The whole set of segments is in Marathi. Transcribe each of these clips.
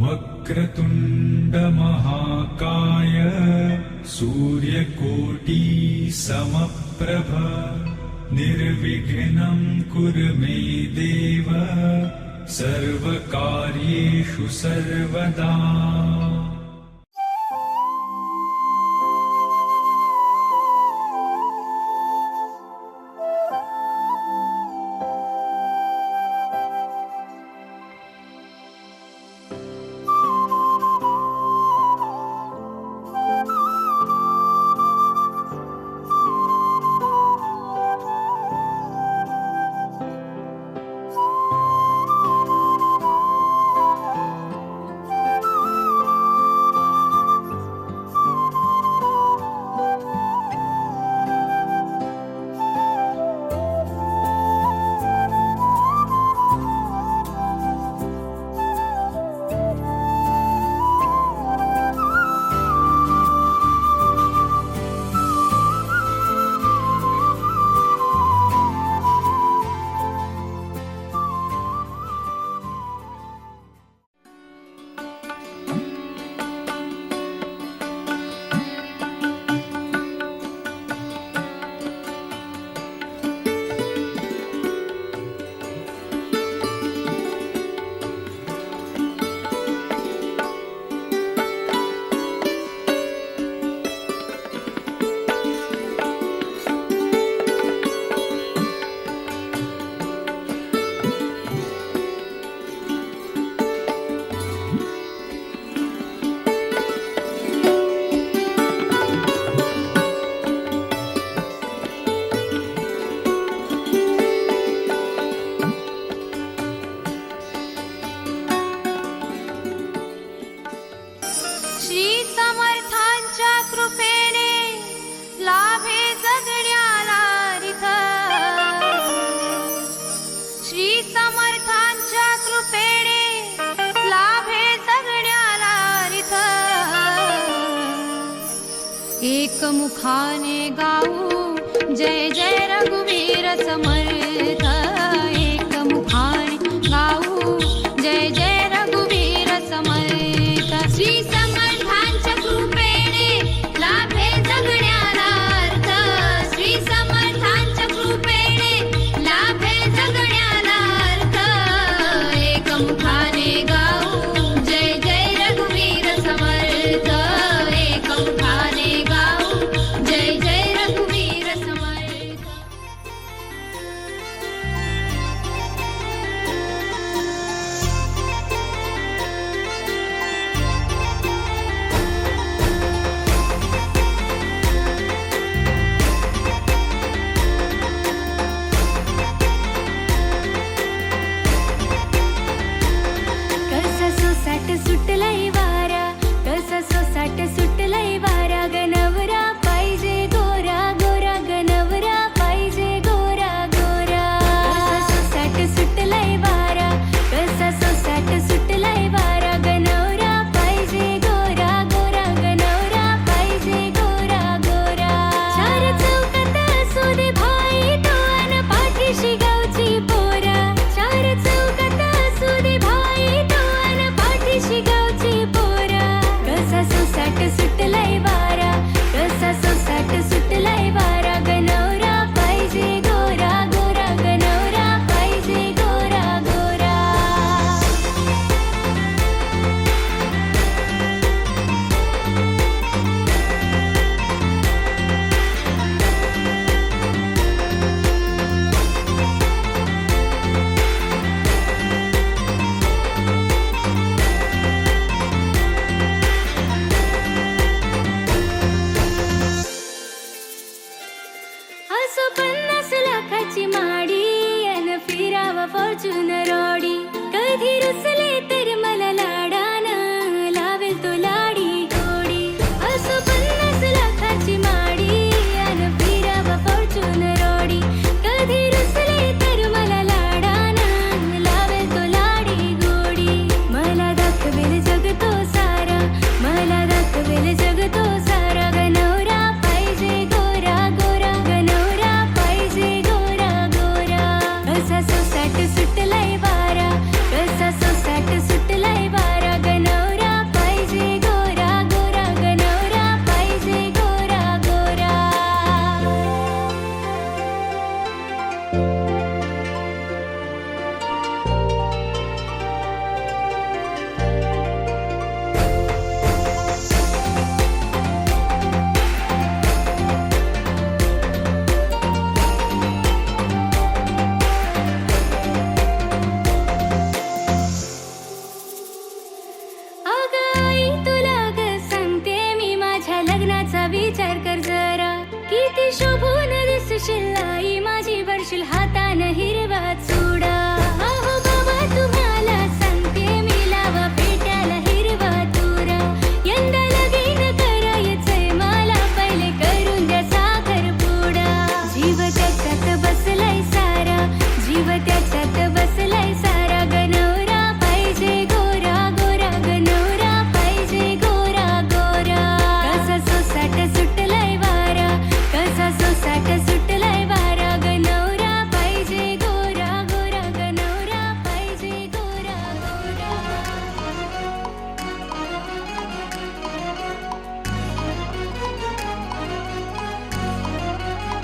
वक्रतुंड महाकाय सूर्यकोटि समप्रभ निर्विघ्नं कुरु मे देव सर्वकार्येषु सर्वदा। एकमुखाने गाऊ जय जय रघुवीर समर्थ। एकमुखाने गाऊ जय जय रघुवीर समर्थ। श्री समर्थांच्या कृपेने लाभे जगण्याला अर्थ। श्री समर्थांच्या कृपेने लाभे जगण्याला अर्थ। एकमुखाने गाऊ जय जय रघुवीर समर्थ। एकमुखाने जय जय रघुवीर समर्थ। कसा सोसाट सुटलाय वारा, कसा सोसाट सुटलाय वारा। गणवरा पाहिजे गोरा गोरा, गणवरा पाहिजे गोरा गोरा। कसा सोसाट सुटलाय वारा, कसा सोसाट सुटलाय वारा। गणवरा पाहिजे गोरा गोरा, गणवरा पाहिजे गोरा गोरा। चार चौकात असू दे भाई तो अन पाठीशी गावची पोरा। चार चौकात असू दे भाई तो अन पाठीशी गावची पोरा। कसा सोसाट भरशील आई माझी भरशील हातानं हिरवा चुडा अहो बाबा तुम्हाला सांगते मी लावा पेट्याला हिरवा तुरा यंदा लगीन करायचंय मला पहिले करून द्या साखर पुडा जीव त्याच्यात बसलाय सारा जीव त्याच्यात बसलाय सारा गनवरा पाहिजे गोरा गोरा गनवरा पाहिजे गोरा गोरा कसा सोसाट सुटलाय वारा कसा सोसाट सुटलाय वारा गनवरा पाहिजे गोरा गोरा गनवरा पाहिजे गोरा गोरा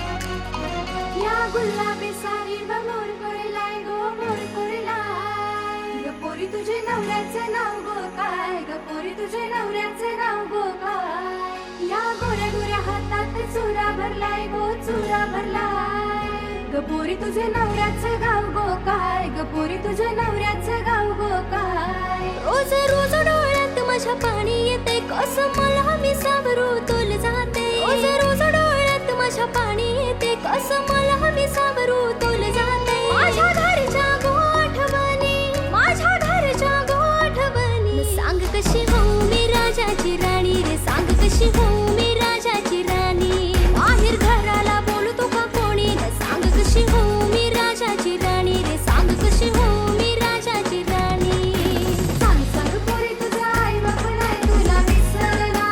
या गुलाबी सारी मोर कोरलाय गो मोर कोरलाय ग पोरी तुझे नवऱ्याचं नाव गो काय ग पोरी तुझे नवऱ्याचं नाव गो काय या गोऱ्या गोऱ्या हातात चुरा भरलाय गो चुरा भरलाय ग पोरी तुझे नवऱ्याचं गाव गो काय ग पोरी तुझे नवऱ्याचं गाव गो काय रोज रोज डोळ्यात माझ्या पाणी येते कसं मला मी सावरू तोल जाते रोज रोज डोळ्यात माझ्या पाणी येते कसं मला मी सावरू तोल जाते माझ्या घरच्या गोठवणी माझ्या घरच्या गोठवणी सांग कशी होऊ मी राजाची राणी रे सांग कशी होऊ मी राजाची राणी बाहेर घराला बोलतो का कोणी रे सांग कशी होऊ मी राजाची राणी रे सांग कशी होऊ मी राजाची राणी सांग सांग पोरी तुझा आई बाप नाही तुला विसरला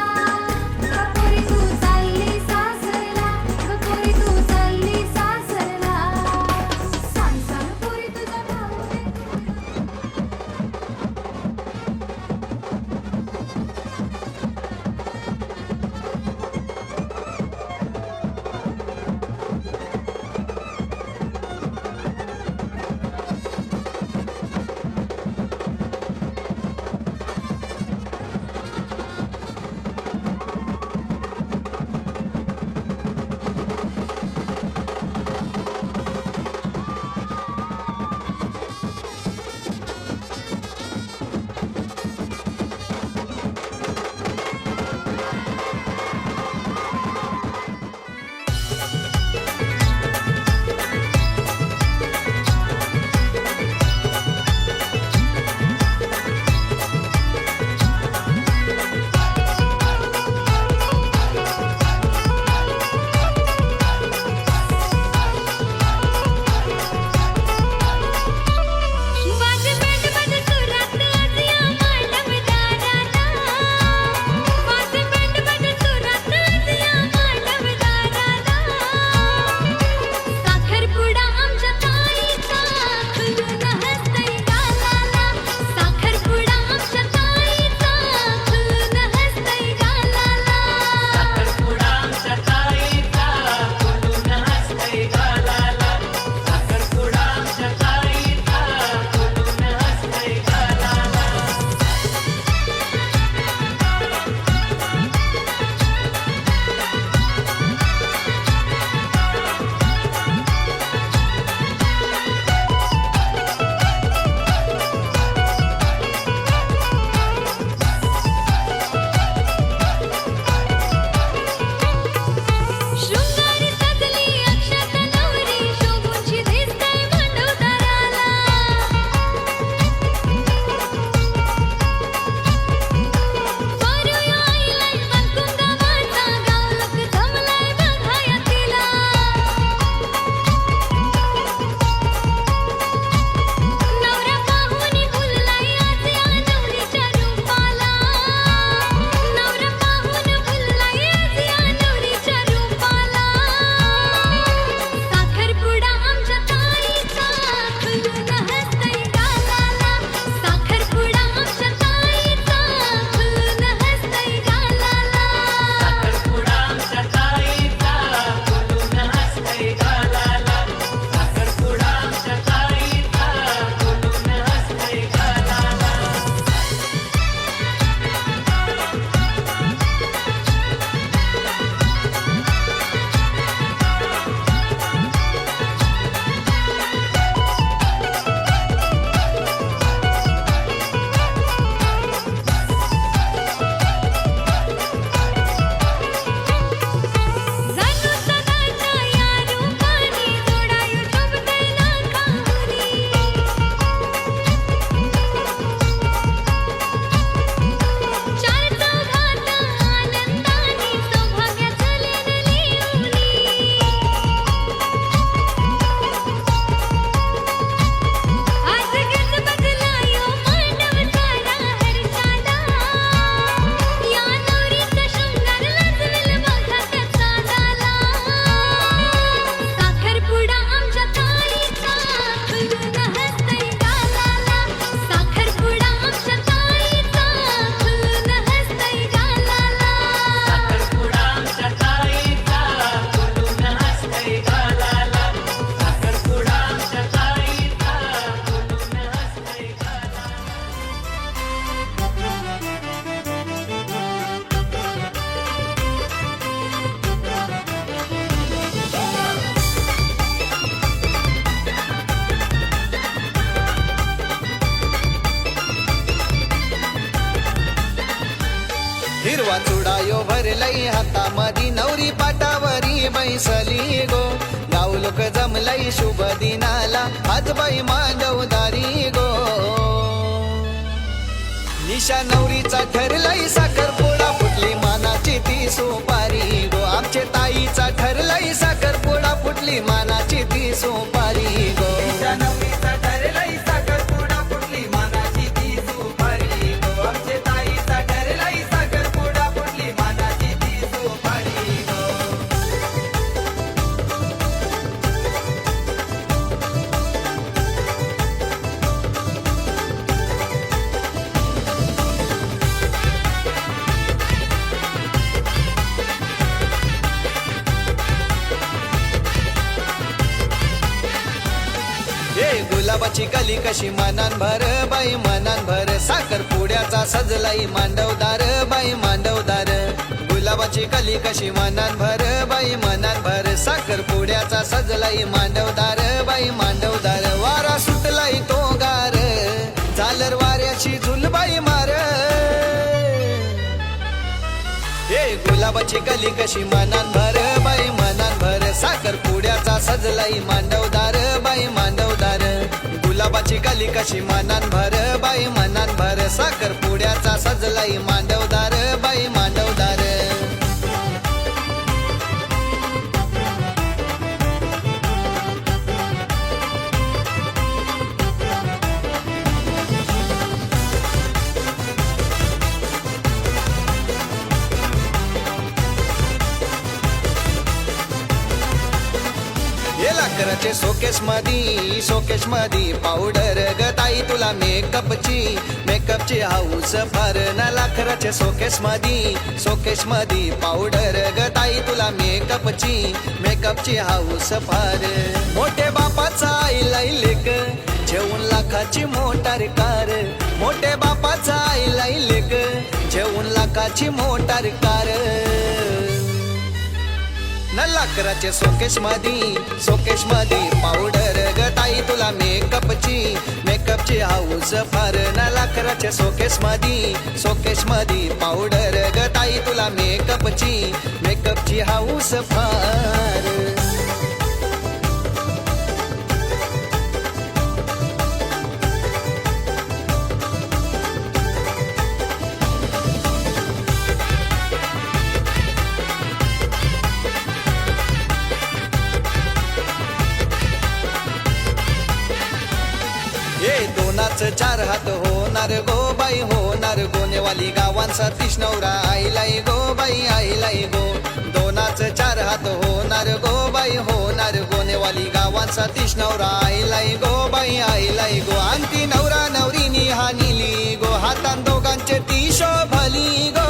हिरवा चुडायो भरलई हातामधी नवरी पाटावरी बैसली गो गाव लोक जमलई शुभ दिनाला आज बाई मांडवदारी गो निशा नवरीचा ठरलई साखरपुडा फुटली मानाची ती सुपारी गो आमचे ताईचा ठरलई साखरपुडा फुटली मानाची ती सुपारी गो नवरीचा ठरलंय साखरपुडा फुटली मानाची ती सुपारी गो आमचे ताईचा ठरलंय साखरपुडा फुटली मानाची ती सुपारी गो हे गुलाबाची कली कशी मनान भर बाई मनान भर साखरपुड्याचा सजलाई मांडवदार बाई मांडवदार गुलाबाची कली कशी मनान भर बाई मनान भर साखरपुड्याचा सजलाई मांडवदार बाई मांडवदार वारा सुटलाई तो गार झालर वाऱ्याची झुलबाई मार हे गुलाबाची कली कशी मनान भर बाई मनान भर साखरपुड्याचा सजलाई मांडवदार बाई मांडवदार गुलाबाची कली कशी मनान भर बाई मनान भर साखरपुड्याचा सजलाई मांडवदार बाई मांडवदार हे लाकराचे शोकेश मधी पावडर ग ताई तुला मेकअपची हाऊस फार ना लाकराचे शोकेश मधी पावडर ग ताई तुला मेकअपची हाऊस फार मोठे बापाचा आईला लेक जेवून लाखाची मोटार कार मोठे बापाचा आईला लेक जेवून लाखाची मोटार कार न लाकराचे शोकेश मधी पावडर ग ताई तुला मेकअपची हाऊस फार न लाकराचे शोकेश मधी पावडर ग ताई तुला मेकअपची हाऊस फार हे दोनाच चार हात होणार गो बाई होणार गोनेवाली गावांचा तिष्णवरा आईलाई गो बाई आईलाई गो दोनाच चार हात होणार गो बाई होणार गोनेवाली गावांचा तिष्णवरा आईलाई गो बाई आईलाई गो अंती नवरा नवरीनी हा निली गो हातान दोघांचे ती शोभली गो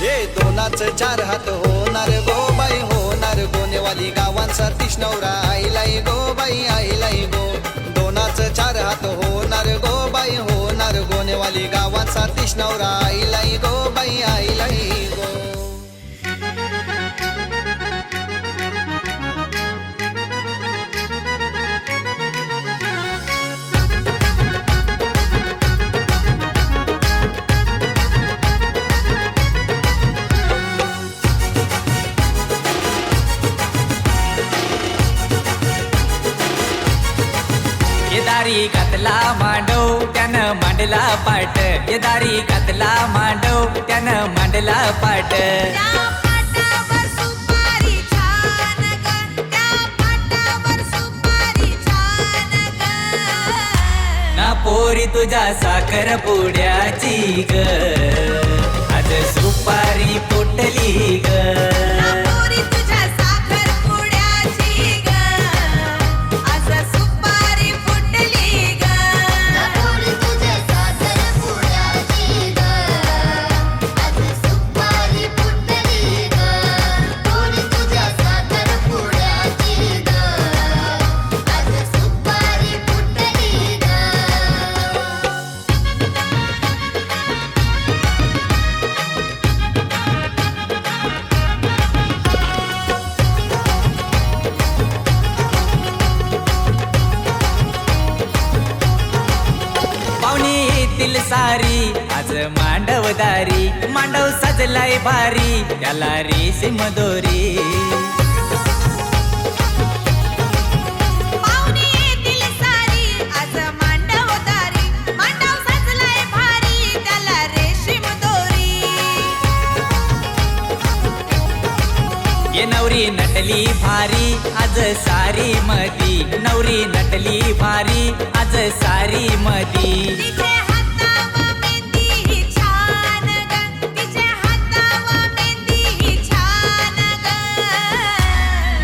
हे दोनाच चार हात होणार गो बाई होणार गोनेवाली गावांचा तिष्णवरा आईलाई गो बाई आईलाई गो दोनाच चार हात होणार गो बाई होणार गोनेवाली गावांचा तिष्णवरा आईलाई गो बाई आईलाई गो दारी घातला मांडव त्यानं मांडला पाट दारी घातला मांडव त्यानं मांडला पाट त्या पाटावर सुपारी छान ग त्या पाटावर सुपारी छान ग ना पोरी तुझ्या साखर पुड्याची ग आज सुपारी फुटली ग पोरी तुझ्या साखर पुड्याची ग आज सुपारी फुटली ग पोरी तुझ्या साखर पुड्याची ग आज सुपारी फुटली ग पोरी तुझ्या साखर पुड्याची ग आज सुपारी फुटली ग पाहुणी येतील सारी आज मांडव मांडवदारी मांडव सजलाय भारी त्याला रेशीम दोरी पाहुणे येतील सारी आज मांडवदारी मांडव सजलाय भारी त्याला रेशीम दोरी ये नवरी नटली भारी आज सारी मधी नवरी नटली भारी आज सारी मधी तिचे हातावर मेहंदी ही छान ग तिचे हातावर मेहंदी ही छान ग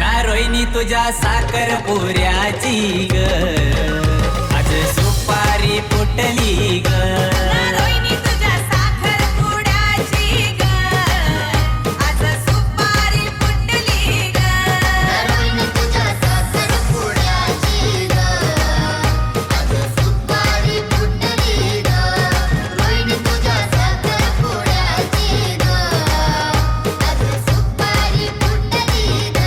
ना रोहिणी तुझ्या साखर पुऱ्याची ग आज सुपारी फुटली ग रोहिणी तुझ्या साखर पुड्याची ग आज सुपारी फुटली ग रोहिणी तुझ्या साखर पुड्याची ग आज सुपारी फुटली ग रोहिणी तुझ्या साखर पुड्याची ग आज सुपारी फुटली ग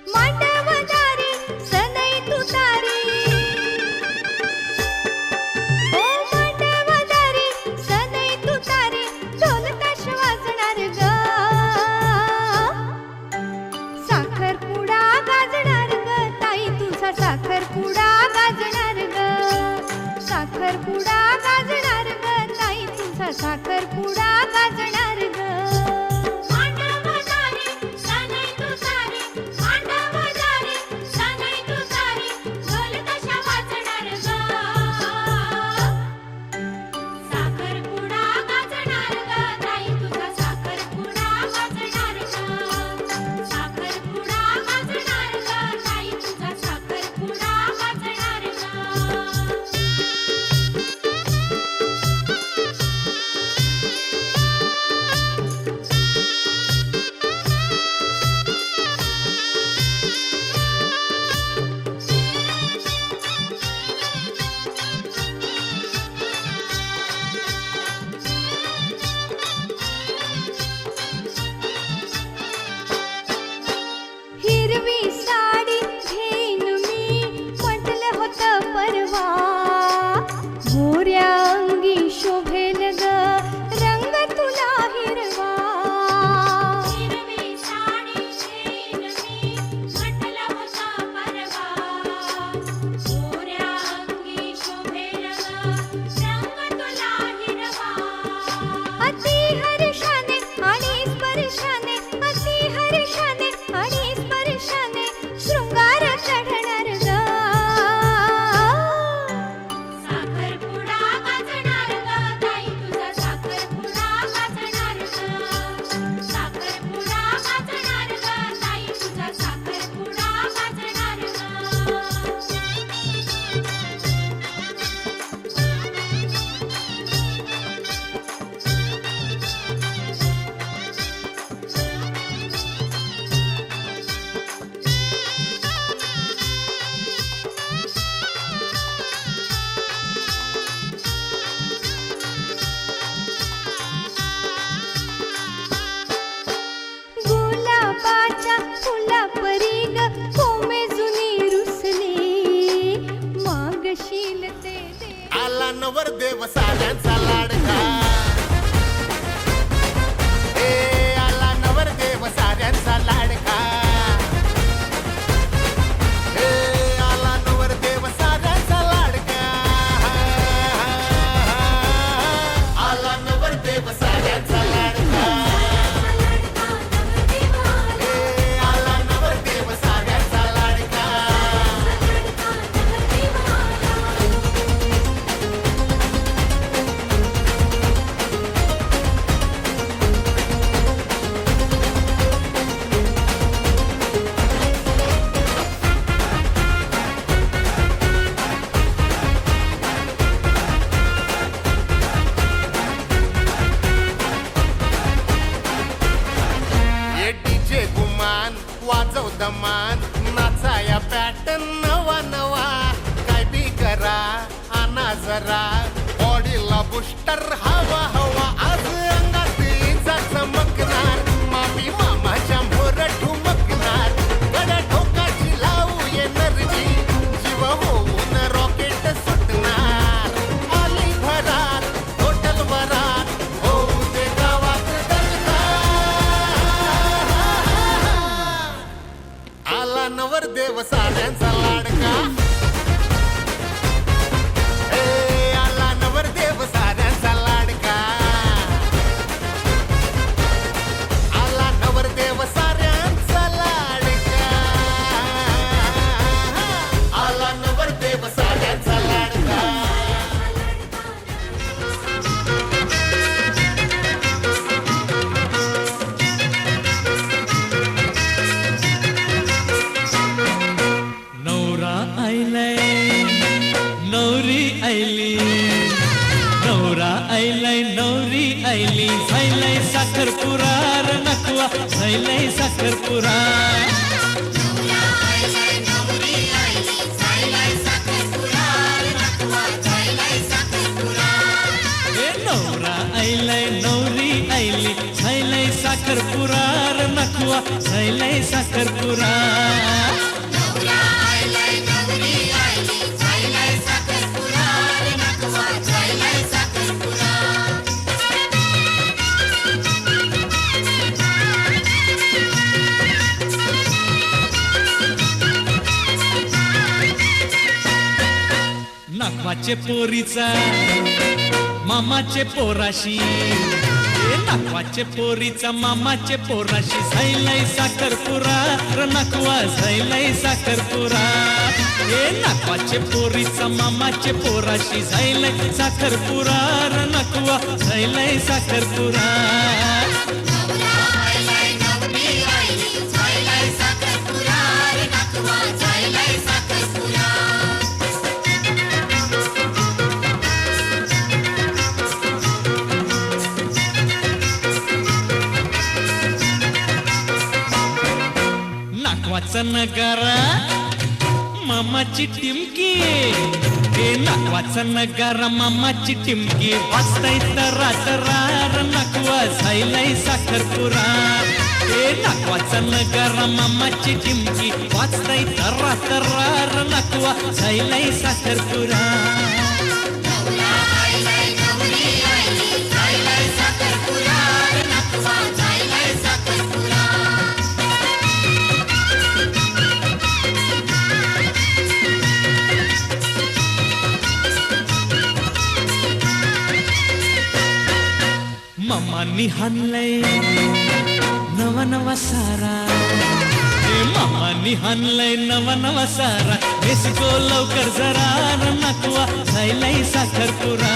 मांडवदारी सनई तुतारी ओ मांडवदारी सनई तुतारी ढोल ताश वाजणार ग साखरपुडा गाजणार ग ताई तुझा साखरपुडा गाजणार ग साखरपुडा गाजणार ग ताई तुझा साखरपुडा गाजणार ग मांडवदारी सनई तुतारी मांडवदारी सनई तुतारी ढोल ताशा वाजणार ग साखरपुडा गाजणार ग ताई तुझा साखरपुडा गाजणार ग साखरपुडा गाजणार ग ताई तुझा साखरपुडा गाजणार ग हिरवी साडी घेईन मी म्हटलं होतं परवा मोऱ्या अंगी शोभेल ग रंग तुला हिरवा हिरवी साडी घेईन मी म्हटलं होतं परवा मोऱ्या अंगी शोभेल ग रंग तुला हिरवा अति हर्षाने आणि स्पर्शाने अति हर्षाने आणि स्पर्शाने शृंगार चढणार ग साखरपुडा गाजणार ग ताई तुझा साखरपुडा गाजणार ग साखरपुडा गाजणार ग ताई तुझा साखरपुडा गाजणार गुलाबाच्या फुलापरी ग कोमे जुनी रुसली मागशील ते दे आला नवरदेव साड्यांचा लाडका ए आला नवरदेव साड्यांचा लाडका ए आला नवरदेव साड्यांचा लाडका आला नवरदेव साड्यांचा लाडका ए आला नवरदेव साड्यांचा लाडका दमान नाचाया पॅटर्न नवा नवा काय बी करा आणा जरा बॉडीला बुस्टर हवा हवा आज अंगात इजा चमकणार मामी मामाच्या मोर ठुमकणार गड्या ठोकाची लावू एनर्जी जीव होऊन रॉकेट सुटणार आली भरात टोटल वरात होऊ दे गावात दंगा आला नवरदेव साड्यांचा लाडका ए, आला नवरदेव साड्यांचा लाडका आला नवरदेव साऱ्यांचा लाडका आला नवरदेव साड्यांचा लाडका नवरा आयलाय नवरी आयली नवरा आयलाय नवरी आयली झायलाय साखरपुरा र नकवा झायलाय साखरपुरा ए नवरा आयलाय नवरी आयली झायलाय साखरपुरा र नकवा झायलाय साखरपुरा नाकवाचे पोरीचा मामाचे पोराशी ए नाकवाचे पोरीचा मामाचे पोराशी झायलाय साखरपुरा र नाकवा झायलाय साखरपुरा ए नाकवाचे पोरीचा मामाचे पोराशी झायलाय साखरपुरा र नाकवा झायलाय साखरपुरा नाकवाचा नगारा मामाची टिमकी ए नाकवाचा नगारा मामाची टिमकी वाजताय तरा तरार नाकवा झायलाय साखरपुरा ए नाकवाचा नगारा मामाची टिमकी वाजताय तरा तरार नाकवा झायलाय साखरपुरा मामानी हाणलंय नवा नवा सारा ए मामानी हाणलंय नवा नवा सारा बेसको लवकर जरा र नकवा झायलाय साखरपुरा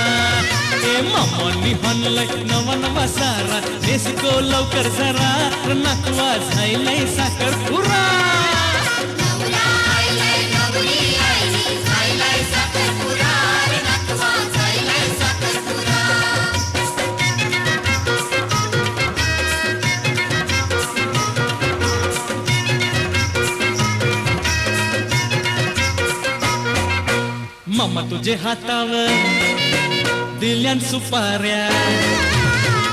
ए मामानी हाणलंय नवा नवा सारा बेसको लवकर जरा र नकवा झायलाय साखरपुरा मामा तुझे हातावर दिल्यान सुपाऱ्या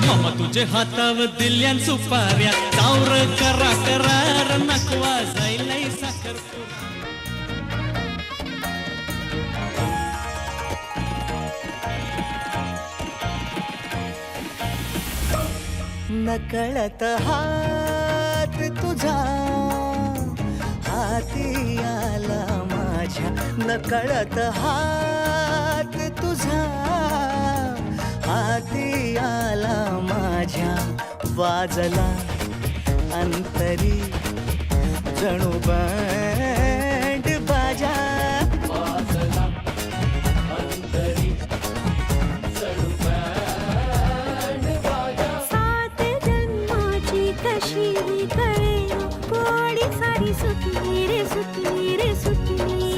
मामा तुझे हातावर दिल्यान सुपाऱ्या चावर करा करार नकवा झायलाय साखरपुरा नकळत हात तुझा हाती आला माझ्या नकळत हात तुझा हाती आला माझ्या वाजला अंतरी जणू बँड बाजा सात जन्माची कशी कळे कोडी साडी सुटली रे सुटली रे सुटली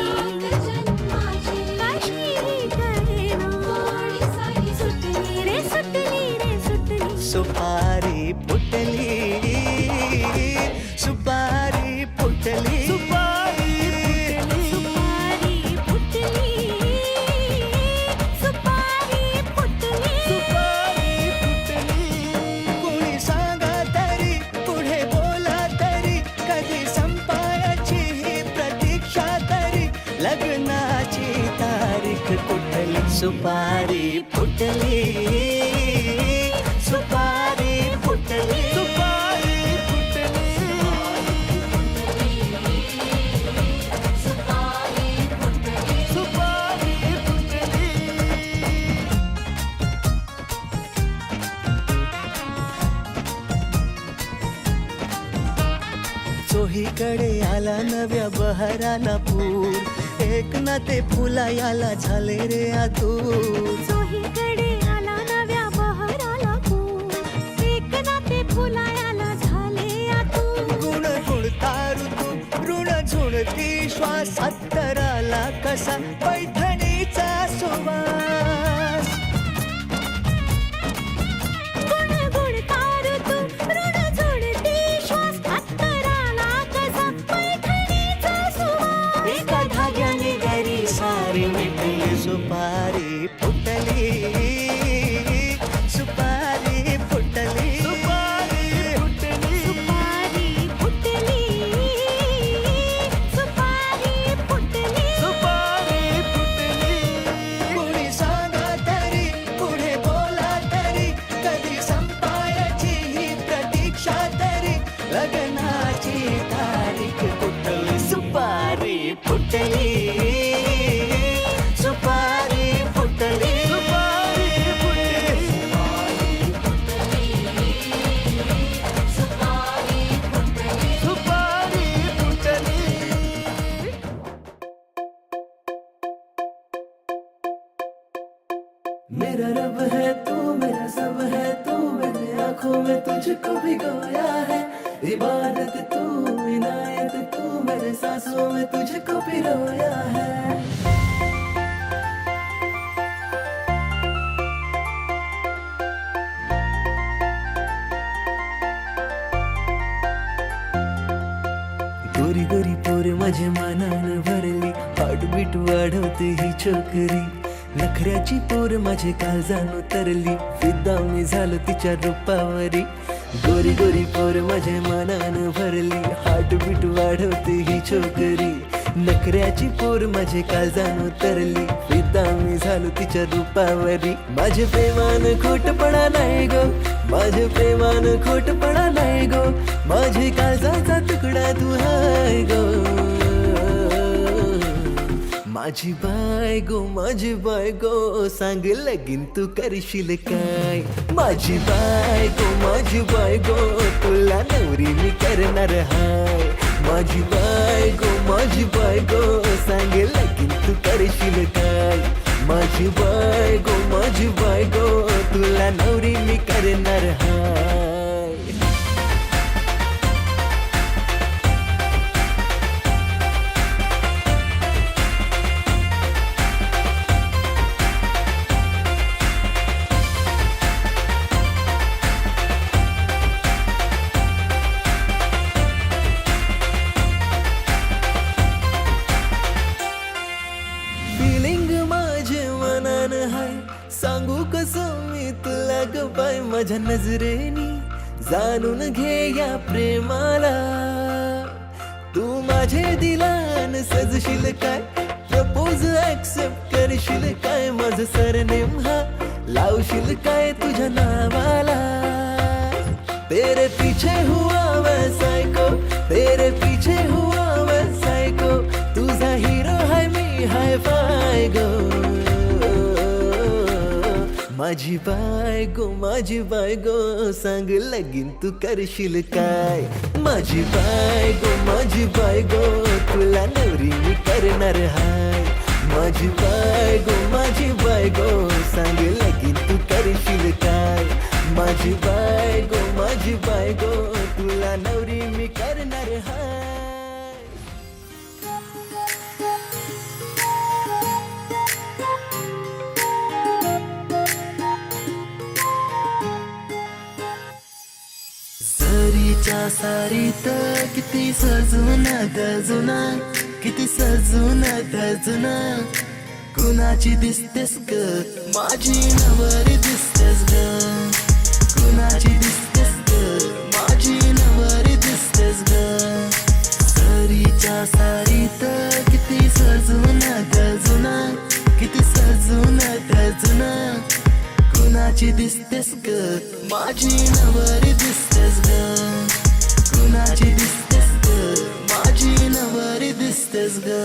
कशी कळे कोडी साडी सुटली रे सुटली रे सुटली सुपारी फुटली सुपारी फुटली सुपारी फुटली सुपारी फुटली सुपारी फुटली सुपारी फुटली चोहीकडे आला नव्या बहराला पूर एक ना ते फुला याला झाले रे आतूर चोहीकडे आला नव्या बहराला पूर एक ना ते फुलायाला झाले आतूर गुण गुणता ऋतू ऋण झुणती श्वास अत्तराला कसा पैठणीचा सुवास गुण गुणता ऋतू ऋण झुणती श्वास अत्तराला कसा पैठणीचा सुवास एका धाग्याने गरी सारी मिटली सुपारी फुटली सुपारी फुटली सुपारी फुटली सुपारी फुटली सुपारी फुटली सुपारी फुटली कुणी सांगा तरी पुढे बोला तरी कधी संपायची ही प्रतीक्षा तरी लग्नाची तारीख फुटली सुपारी फुटली सुपारी फुटली सुपारी फुटली सुपारी फुटली मेरा रब है तू मेरा सब है तू मेरे आंखों में तुझको भिगोया है इबादत तू इनायत तू मेरे सांसों में तुझको पिरोया है गोरी गोरी पोर माझ्या मनानं भरली हार्टबीट वाढवते ही छोकरी नखऱ्याची पोर माझे काळजान उतरली फिदा मी झालो तिच्या रूपावरी गोरी गोरी पोर माझ्या मनानं भरली हार्टबीट वाढवते ही छोकरी नखऱ्याची पोर माझे काळजान उतरली फिदा मी झालो तिच्या रूपावरी माझे प्रेमान खोटपणा नाही गो माझे प्रेमान खोटपणा नाही गो माझे काळजाचा तुकडा तू हाय गो माझी बायगो सांग लगीन तू करशील काय माझी बायगो तुला नवरी मी करणार हाय माझी बायगो सांग लगीन तू करशील काय माझी बायगो तुला नवरी मी करणार हाय फिलिंग माझे मनान हाय सांगू कसं मी तुला ग बाय माझ्या नजरेनी जाणून घे या प्रेमाला तू माझे दिलान सजशील काय प्रपोज ऍक्सेप्ट करशील काय माझं सरनेम हा लावशील काय तुझ्या नावाला तेरे पीछे हुआ मैं सायको तेरे पीछे हुआ मैं सायको तुझा हिरो है मी हाय फाय गो माझी बायगो सांग लगीन तू करशील काय माझी बायगो तुला नवरी मी करणार हाय माझी बायगो सांग लगीन तू करशील काय माझी बायगो तुला नवरी मी करणार हाय सरीच्या सारीत किती सजून गजुना किती सजून गजुना कुणाची दिसतेस ग माझी नवरी दिसतेस ग कुणाची दिसतेस ग माझी नवरी दिसतेस ग सरीच्या सारीत किती सजून गजुना किती सजून कुणाची दिसतेस ग माझी नवरी दिसतेस ग कुणाची दिसतेस ग माझी नवरी दिसतेस ग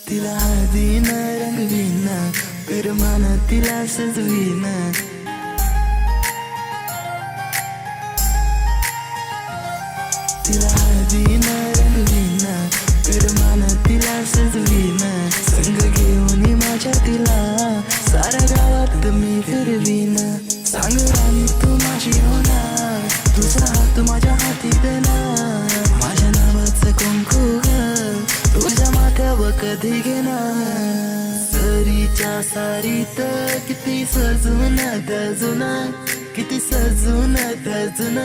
तिला हळदीन रंगवीन पिरमान तिला सजवीन तिला हळदीन रंगवीन पिरमान तिला सजवीन संग घेऊन माझ्या तिला साऱ्या गावात मी फिरवीन सांग राणी तू माझी होणार तुझा हात माझ्या हाती देणार माझ्या नावाचं कुंकू ग तुझ्या माथ्यावर कधी घेणार सरीच्या सारीत किती सजून दजून किती सजून दजून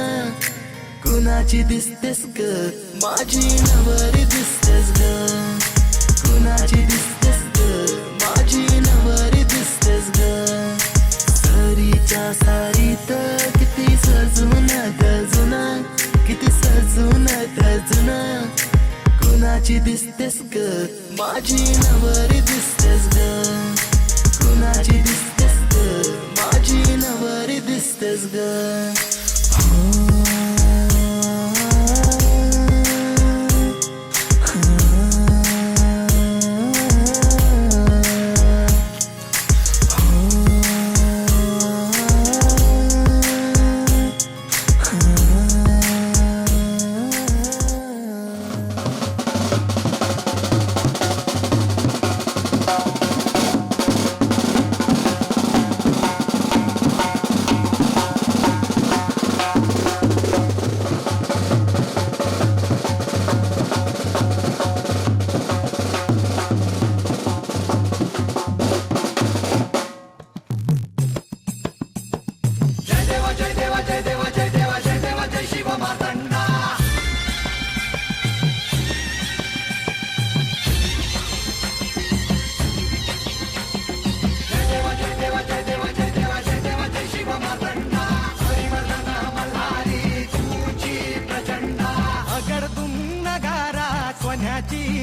कुणाची दिसतेस ग माझी नवरी दिसतेस ग कुणाची दिसतेस ग माझी नवरी दिसतेस ग सरीच्या सारीत किती सजून दजून किती सजून दजून कुणाची दिसतेस ग माझी नवरी दिसतेस ग कुणाची दिसतेस ग माझी नवरी दिसतेस ग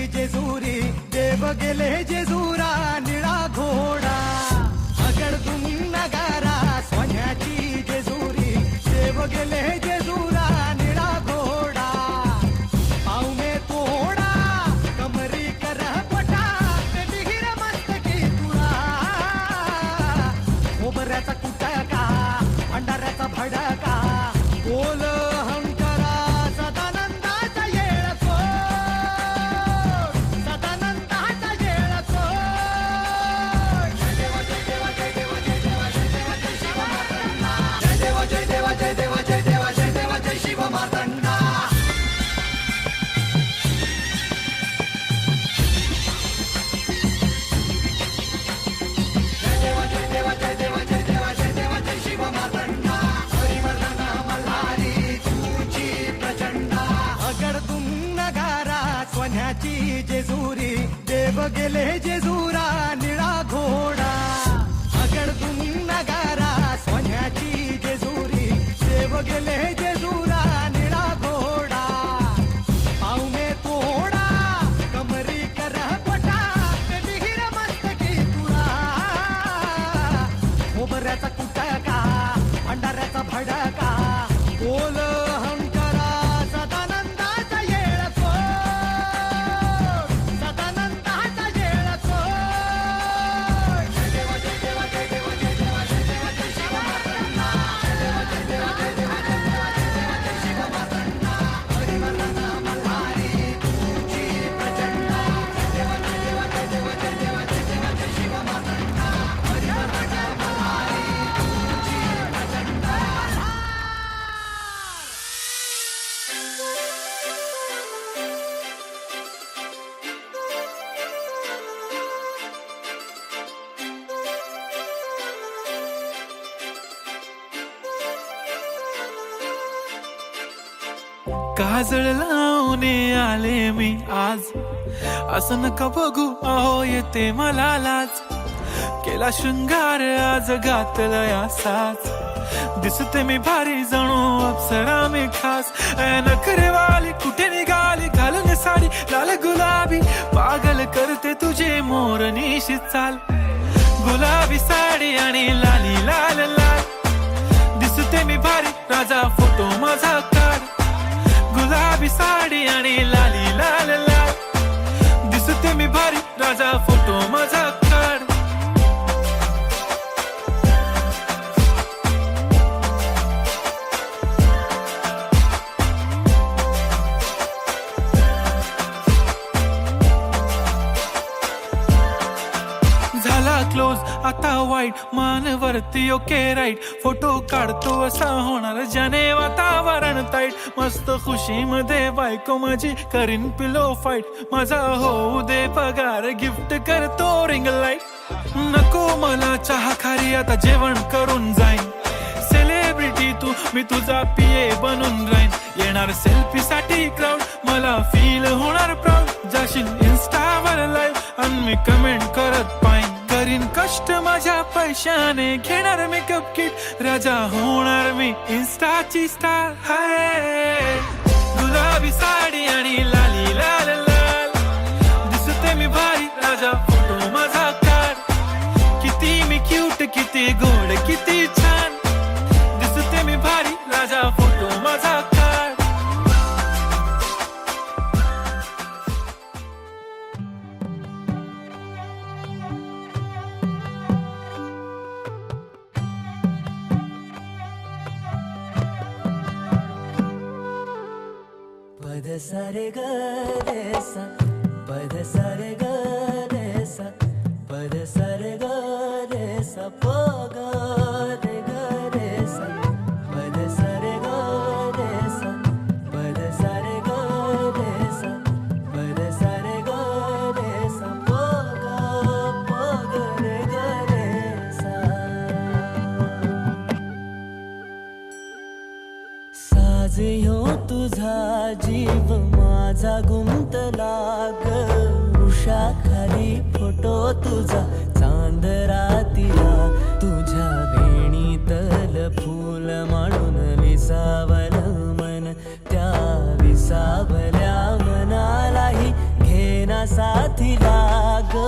जेजुरी देव गेले जेजुरा निळा घोडा अगडतून नगारा सोन्याची जेजुरी देव गेले जेजुरा निळा घोडा पाव में तोडा कमरी कर पटा डिहिर मस्तकी तुळा खोबऱ्याचा कुटका भंडाऱ्याचा भडका बोल हंकरा सदानंदाचा येळको सदानंदाचा येळको जय देव जय देव जय देव जय देव जय देव जय शिव मार्तंडा जय देव जय देव जय देव जय देव जय देव जय शिव मार्तंडा जेजुरी देव गेले जेजुरा निळा घोडा अगडतून नगारा सोन्याची जेजुरी देव गेले जेजुरा निळा घोडा पाव में तोडा कमरी कर पटा डिहिर मस्तकी तुळा खोबऱ्याचा कुटका भंडाऱ्याचा भडका बोल हंकरा सदानंदाचा येळको सदानंदाचा येळको जय देव जय देव जय देव जय देव जय देव जय शिव मार्तंडा जय देव जय देव जय देव जय देव जय देव जय शिव मार्तंडा हरिवर्धन मल्हारी तुझी प्रचंड जय देव जय देव जय देव जय देव जय देव जय शिव मार्तंडा हरिवर्धन मल्हारी काजळ लावून आले मी आज, असं नका बघू अहो येते मला लाज. केला शृंगार आज घातलाय असाच, दिसते मी भारी जणू अप्सरा मी खास. नखरेवाली कुठे निघाली घालून साडी लाल गुलाबी, पागल करते तुझे मोरनीशी चाल. गुलाबी साडी आणि लाली लाल लाल, दिसते मी भारी राजा फोटो माझा काढ. गुलाबी साडी आणि लाली लाल लाल, दिसते मी भारी राजा फोटो माझा काढ. झाला क्लोज आता वाईट, मानवरती ओके राईट. फोटो काढतो असा होणार ज्याने वातावरण ताईट. मस्त खुशी मध्ये बायको माझी करीन पिलो फाईट. माझा होऊ दे पगार गिफ्ट करतो रिंग लाईट. नको मला चहा खारी आता जेवण करून जाईन. सेलिब्रिटी तू मी तुझा पिये बनून राहीन. येणार सेल्फी साठी क्राऊड मला फील होणार प्राऊड. जाशील इन्स्टावर लाईव्ह आणि मी कमेंट करत पाईन. करीन कष्ट माझ्या पैशाने घेणार मेकअप किट. राजा होणार मी इन्स्टाची स्टार. हाय गुलाबी साडी आणि लाली लाल लाल, दिसते मी भारी राजा फोटो माझा काढ. किती मी क्यूट किती गोड किती छान, दिसते मी भारी राजा फोटो माझा काढ. पद सारे ग रे सा, पद सारे ग रे सा, पद सारे ग रे सा, प ग रे ग रे सा, पद सारे ग रे सा, पद सारे ग रे सा, पद सारे ग रे सा, प ग रे ग रे सा. साज ह्यो तुझा जीव माझा गुंतला ग. वृषाखाली फोटो तुझा चांद रातीला. तुझ्या वेणीतल फूल मांडून विसावल मन. त्या विसावल्या मनालाही घेना साथीला ग.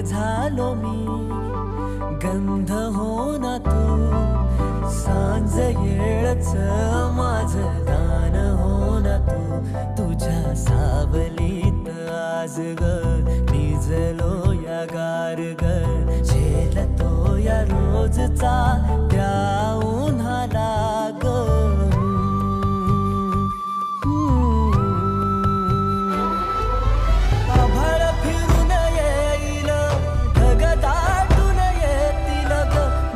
झालो मी गंध हो ना तू. सांज येळच माझं गान हो ना तू. तुझ्या सावलीत आज ग निजलो या गार ग. झेलतो या रोजचा त्या उन्हाला ग.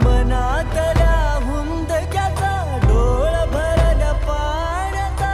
मनातल्या हुंदक्याचा डोळ भरल्या पाण्याचा.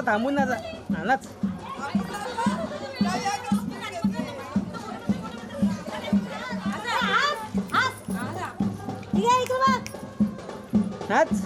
थांबून नाचा नाच. नाच.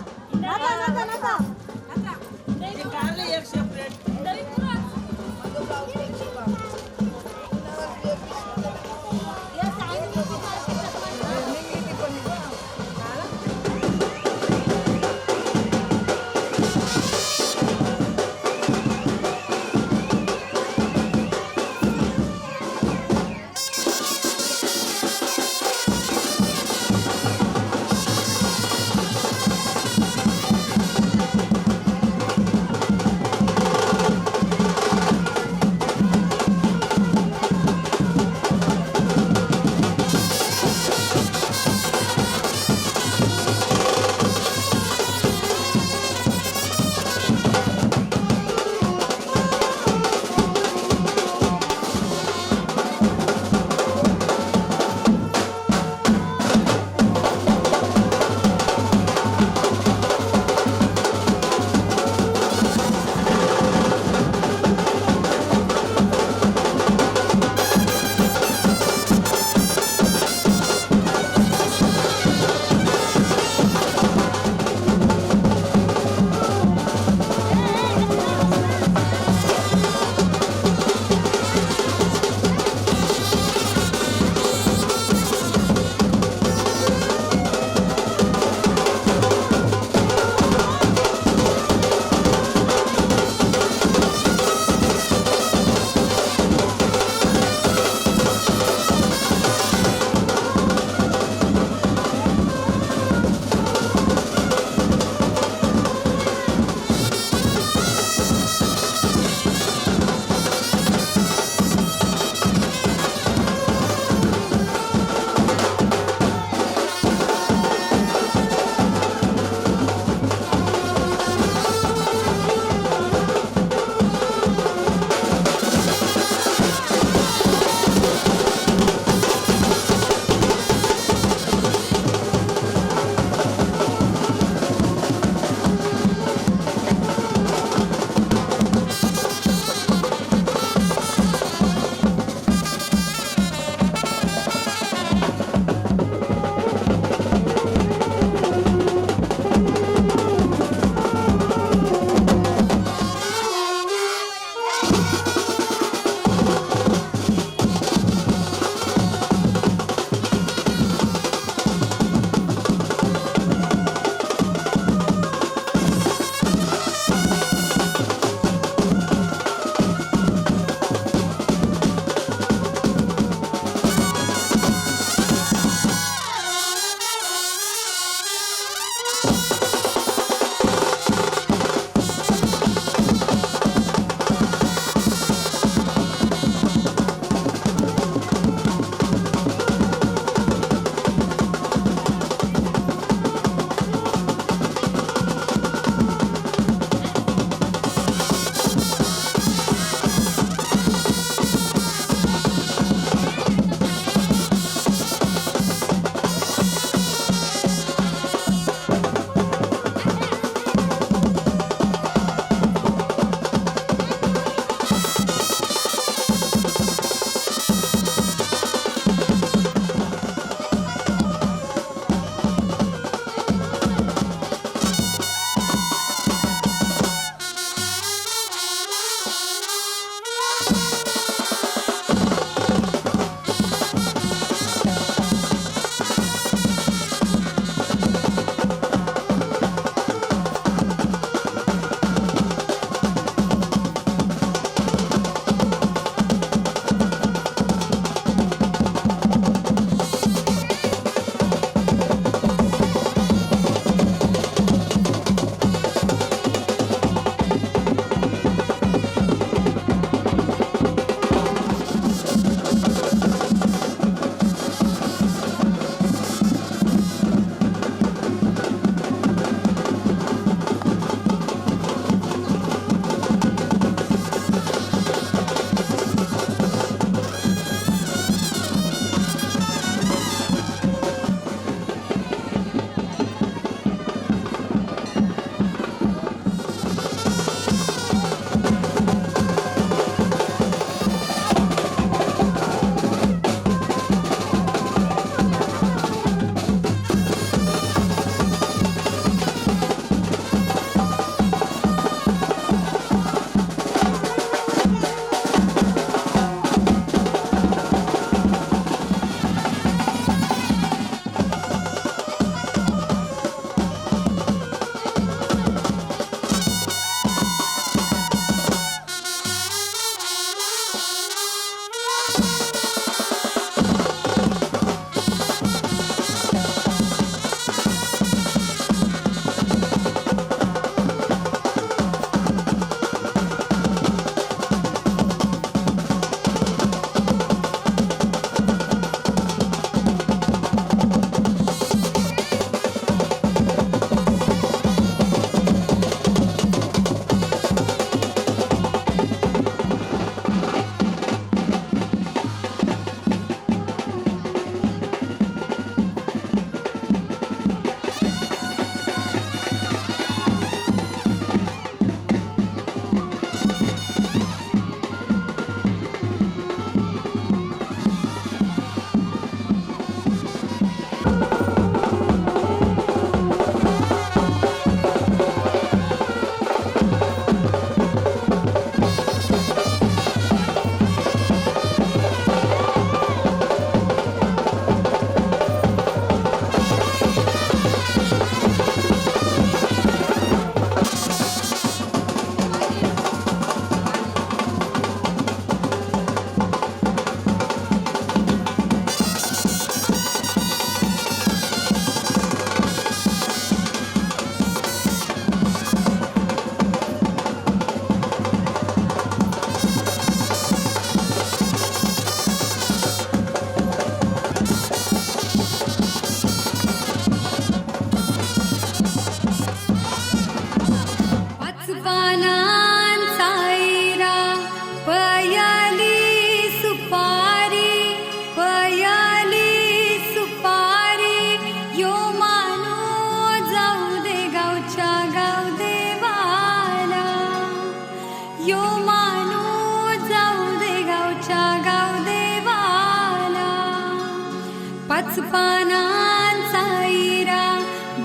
पानांचा इरा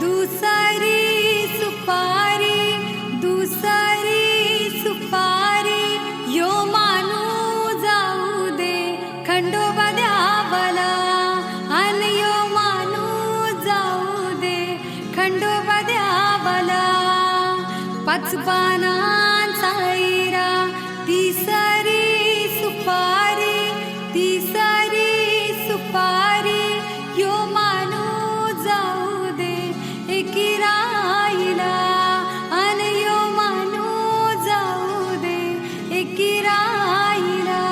दुसरी सुपारी यो मानू जाऊ दे खंडोबा द्यावला अन यो मानू जाऊ दे खंडोबा द्यावला 5 पानांचा इरा तिसरी सुपारी यो मानू जाऊ दे एकी राईला अन यो मानू जाऊ दे एकी राईला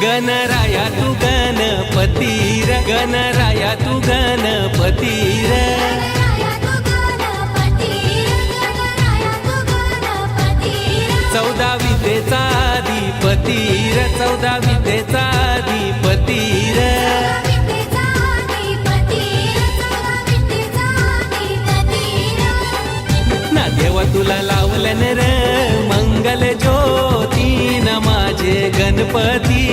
गणराया तू गणपतीर गणराया तू गणपतीर चौदा विद्येचा अधिपतीर चौदा विद्येचा अधिपतीर ना देवा तुला लावलं र मंगल ज्योती न माझे गणपती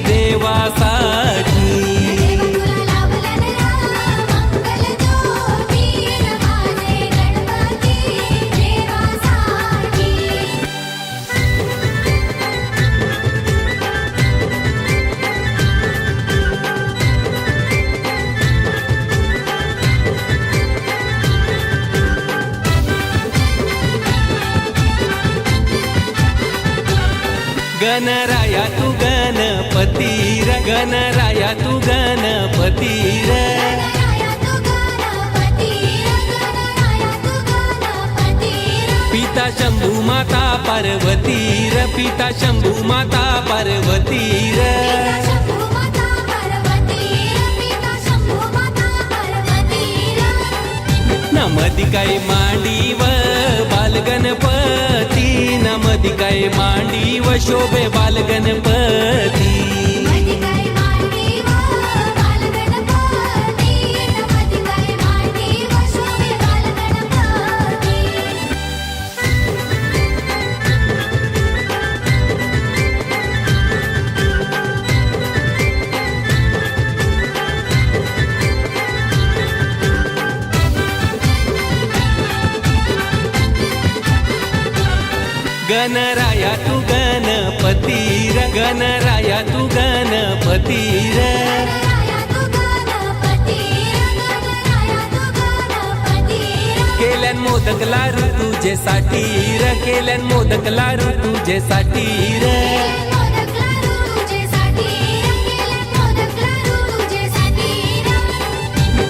देवासाठी गणराया तू गणपतीर गणराया तू गणपतीर पिता शंभू माता पार्वतीर पिता शंभू माता पार्वतीर नमदी काय मांडीव बालगणपती नमदी काय मांडीव शोभे बालगणपती गणराया तू गणपतीर गणराया तू गणपतीर केल्यान मोदक लाडू तुझेसाठी र केल्यान मोदक लाडू तुझेसाठी र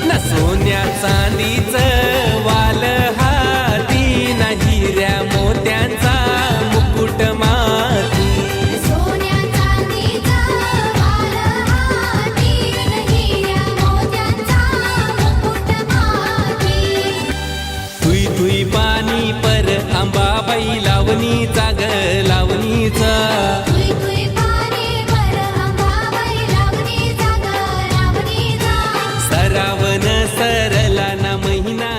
न सोन्या चांदीचं वाल हाती न हिऱ्या मोत्यांचा मुकुट माती तुई तुई पाणी पर अंबाबाई लावणीचा ग लावणीचा सरावण सरला ना महिना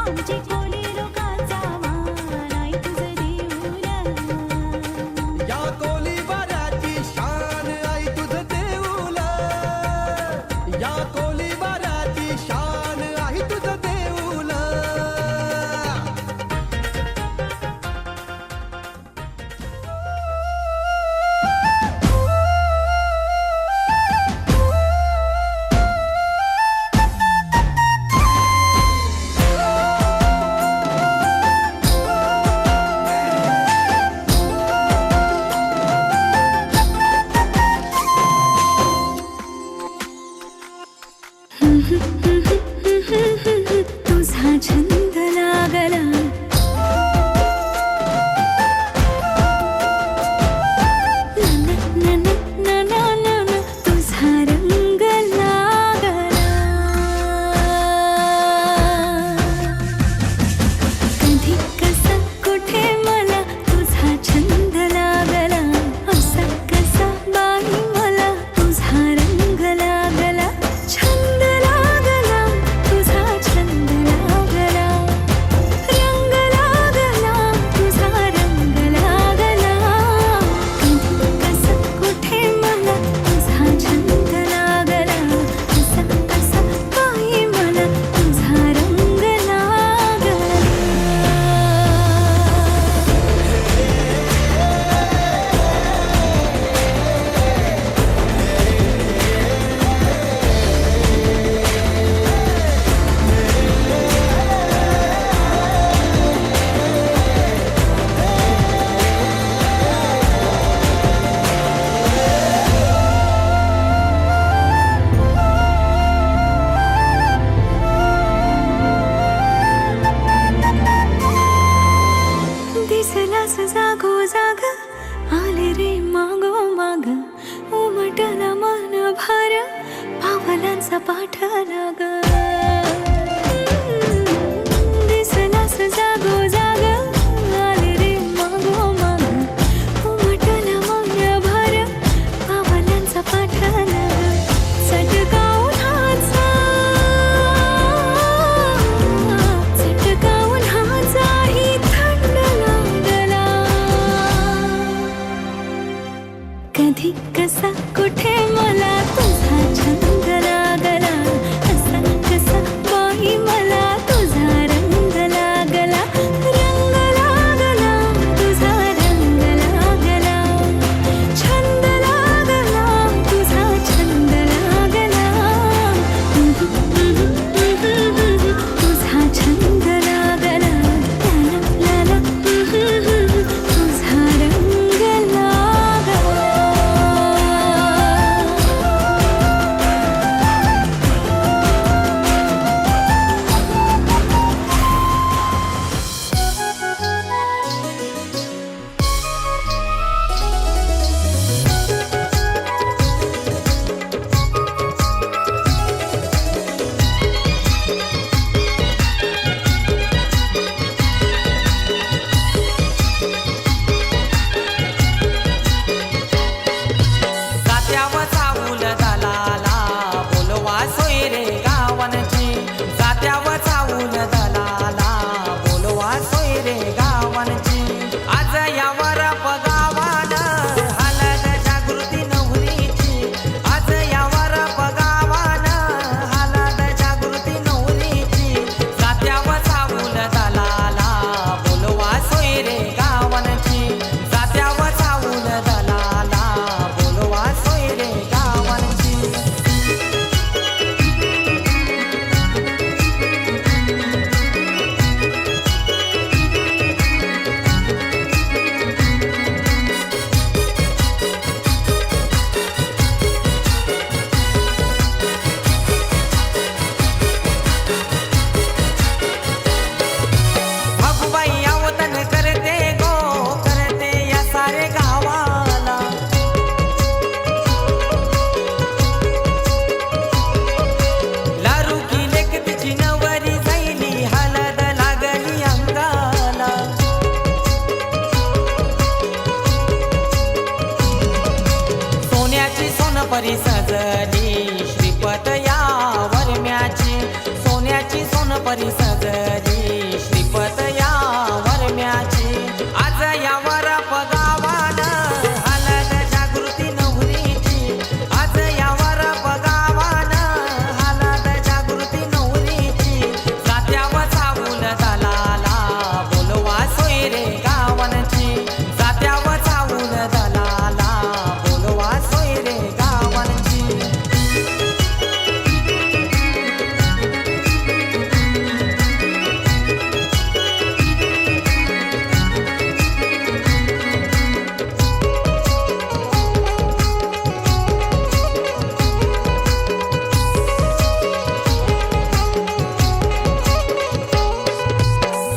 आमची कोळी लोकांचा मान आई तुझं देऊळ या कोली बाराची शान आई तुझं देऊळ या कोली बाराची शान आई तुझं देऊळ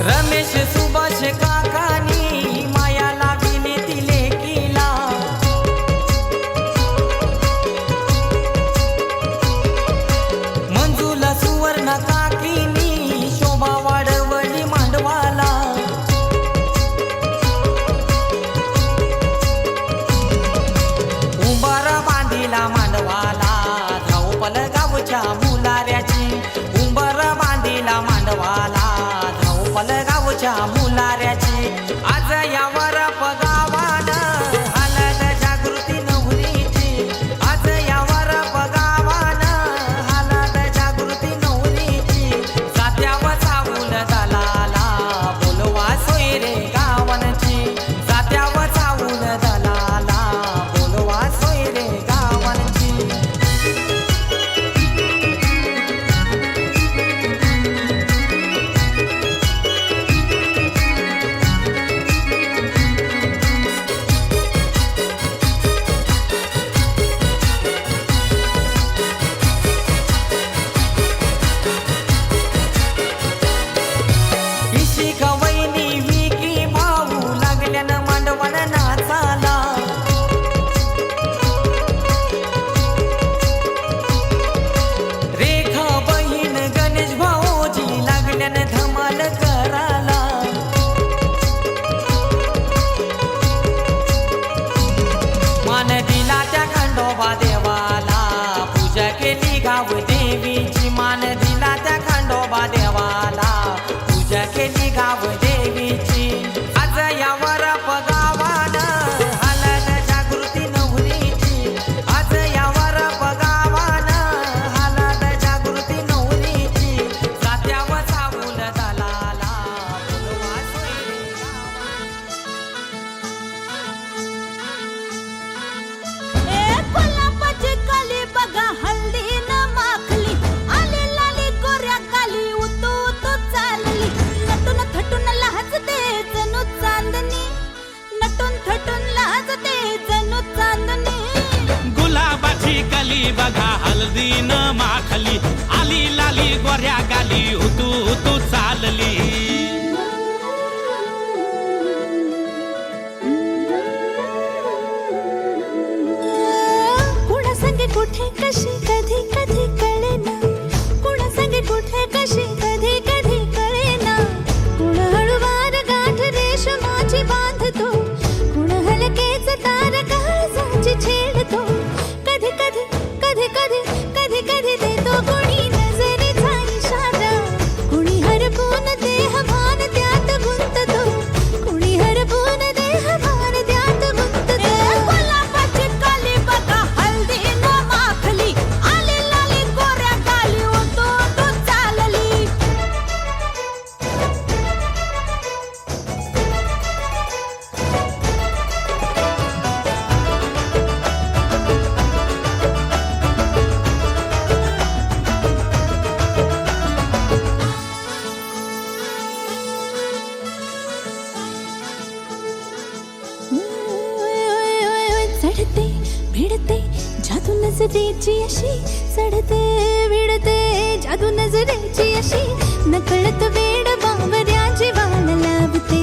रमेश सुभाष काकानी माया लाविली तिले किला मंजूला सुवर्ण काकीनी शोभा वाढवली मांडवाला उंबारा बांधिला मांडवाला धावपल गावच्या मुलाऱ्याची उंबारा बांधिला मांडवाला धावपल गावच्या मुलाऱ्याची आज यावर पगावान हालत जागृती नवरीची आज यावर पगावान हालत जागृती नवरीची जात्यावर चावून दलाला बोलवा सोयरे गावांची जात्यावर चावून दलाला बोलवा सोयरे गावांची इशी गवैनी विकी भाऊ लागल्यानं मांडवण नाचाला रेखा बहीण गणेश भाऊजी लागल्यानं धमाल कराला मान दिला त्या खंडोबा देवाला पूजा केली गाव देवीची मान दिला त्या खंडोबा देवाला पूजा केली गाव देवीची आज यावर पगावान हालत जागृती नवरीची आज यावर पगावान हालत जागृती नवरीची जात्यावर चावून दलाला बोलवा सोयरे कोल्हापूरची कली बघा हल्दी न माखली आली लाली गोऱ्या गाली उतू उतू चालली नटून थटून लाजते जणू चांदणी नटून थटून लाजते जणू चांदणी गुलाबाची कली बघा हल्दी न माखली आली लाली गोऱ्या गाली उतू उतू चालली कुणा संगे कुठे कशी कधी कधी कळेना कुणा संगे कुठे कशी कधी कधी कळेना कुण हळूवार गाठ रेशमाची बांधतो कुण हलकेच तार काळजाची छेडतो कधी कधी कधी कधी कधी कधी देतो कुणी नजरेचा इशारा कुणी हरपून देह भान त्यात गुंततो कुणी हरपून देह भान त्यात गुंततो कोल्हापूरची कली बघा हल्दी न माखली आली लाली गोऱ्या गाली उतू उतू चालली चढते भिडते जादू नजरेची अशी चढते भिडते जादू नजरेची अशी नकळत वेड बावऱ्याची वाल लावते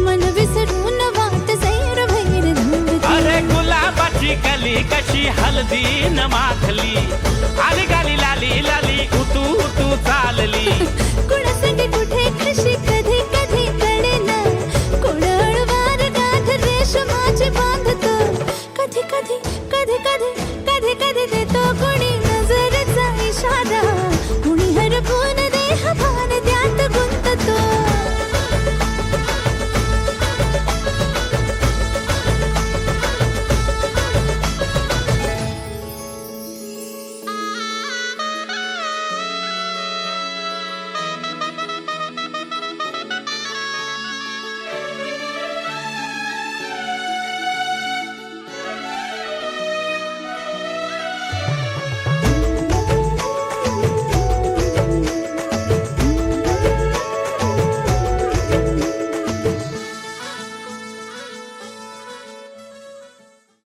मन विसरून वाट सैर भैर धावते अरे गुलाबाची कली कशी हल्दी न माखली आली गाली लाली लाली उतू उतू चालली कुणा संगे कुठे